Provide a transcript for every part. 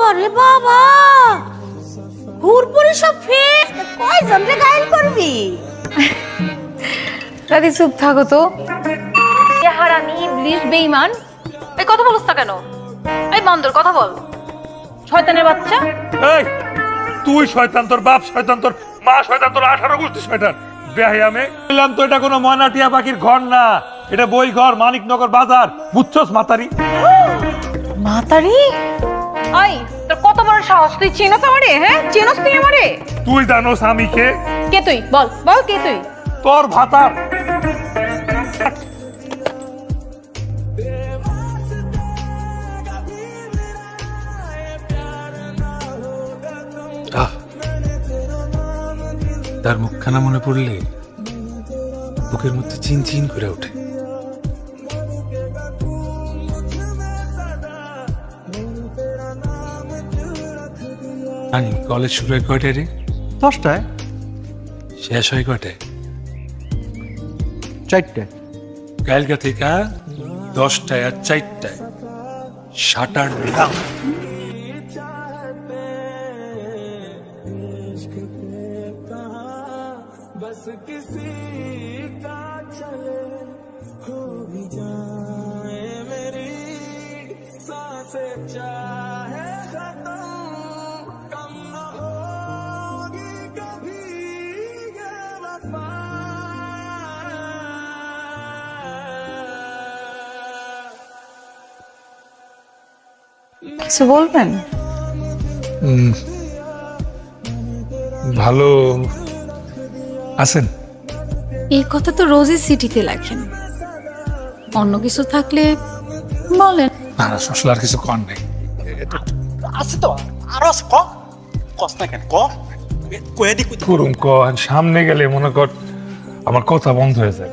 আরে বাবা, হুরপুরি সব ফেস কয়জন রে গায়েল করবি? দাদি চুপ থাকো তো। হারামি, ইবলিশ, বেঈমান, এই কথা বলছ না কেন? এই বান্দর কথা বল, শয়তানের বাচ্চা। এই তুই শয়তান, তোর বাপ শয়তান, তোর মা শয়তান, তোর 18 গোষ্ঠী শয়তান। বেহায়ামে বললাম তো এটা কোনো ময়নাটিয়া পাখির ঘর না, এটা বই ঘর, মানিকনগর বাজার, বুঝছস মাতারি? মাতারি? আই তোর কত বড় সাহস, তুই চিনোস আমারে? হ্যাঁ চিনোস তুই আমারে? তুই জানোস আমি কে? কে তুই? বল বল কে তুই? তোর ভাতার। তার মুখখানা মনে পড়লে বুকের মধ্যে চিন চিন করে ওঠে। কলেজ শুরু হয় কয়টায় রে? 10টায়। শেষ হয় কয়টায়? 4টায়। কালকা থেকে 10টায় আর 4টায় শাটার ডাউন। কিছু বলবেন? ভালো আছেন? এই কথা তো রোজই সিটিতে লেখেন, অন্য কিছু থাকলে বলেন। আসলে আর কিছু কর নেই। আছে তো আরো আছে, কস না কেন, কয়ে দি করুম ক। সামনে গেলে মনে কর আমার কথা বন্ধ হয়ে যায়।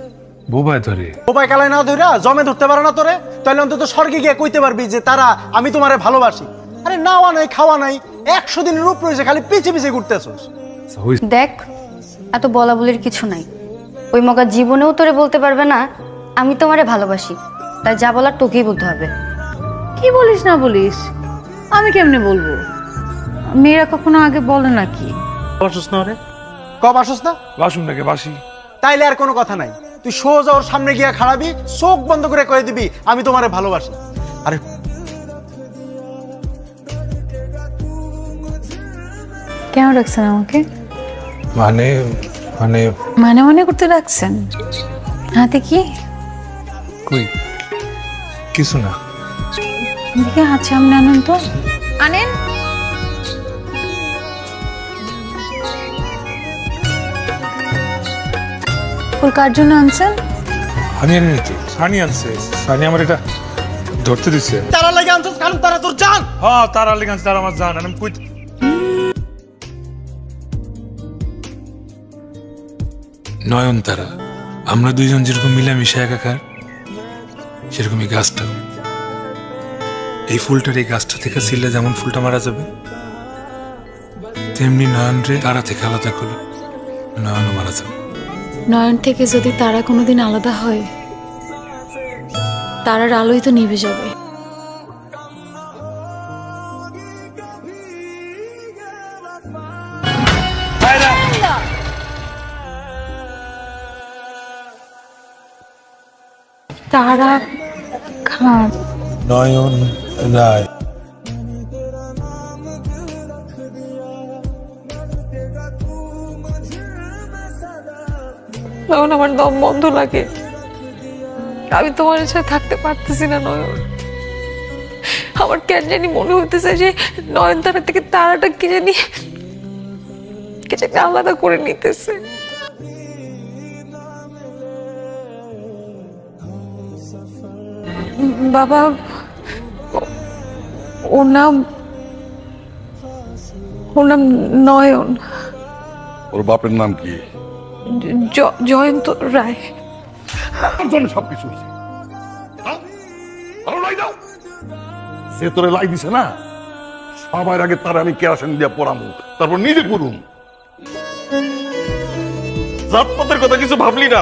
বোবায় ধরে বোবাই কালাই না ধইরা জমে ধরতে পারে না তোরে, তাহলে অন্তত স্বর্গে গিয়ে কইতে পারবি যে তারা আমি তোমারে ভালোবাসি। আরে নাওয়া নাই খাওয়া নাই, 100 দিনের রূপ রয়েছে, খালি পিছে পিছে ঘুরতেছস। দেখ, এত বলা বলির কিছু নাই। ওই মগা জীবনেও তোরে বলতে পারবে না আমি তোমারে ভালোবাসি, তাই যা বলার তোকেই বলতে হবে। কি বলিস না বলিস, আমি কেমনে বলবো? মেয়েরা কখনো আগে বলে নাকি? বাসস না রে? বাসস না? বাসুন নাকি বাসি? তাইলে আর কোনো কথা নাই, তুই সোজা ওর সামনে গিয়া খাড়াবি, চোখ বন্ধ করে কয়ে দিবি আমি তোমারে ভালোবাসি। আরে কেন রাখছেন আমাকে? মানে মানে মানে মনে করতে রাখছেন? হাতে কি? কই কিছু না। দেখে হাত সামনে আনেন তো। আনেন। ফুল কার জন্য আনছেন? আমি আনি নাকি? সানি আনছে। সানি আমার এটা ধরতে দিচ্ছে। তারা লাগে আনছস, কারণ তারা তোর জান। হ্যাঁ তারা লেগে আনছে, তারা আমার জান। আমি কই নয়নতারা, আমরা দুইজন যেরকম মিলামিশা একাকার, সেরকমই গাছটা। এই ফুলটার এই গাছটা থেকে ছিলে যেমন ফুলটা মারা যাবে, তেমনি নয়ন রে তারা থেকে আলাদা করলো নয়নও মারা যাবে। নয়ন থেকে যদি তারা কোনোদিন আলাদা হয়, তারার আলোই তো নিভে যাবে। তারা খান নয়ন রায়। তখন আমার দম বন্ধ লাগে, আমি তোমার সাথে থাকতে পারতেছি না নয়ন। আমার কেন জানি মনে হইতেছে যে নয়নতারা থেকে তারাটা কে জানি আলাদা করে নিতেছে। বাবা, ওর নাম নয়ন। ওর বাপের নাম কি? জয়ন্ত রায়। সবকিছু সে তোরে লাই দিছে না, সবার আগে তার আমি কেরাসিন দিয়ে পড়ামু, তারপর নিজে পড়ুম। জাতপাতের কথা কিছু ভাবলি না?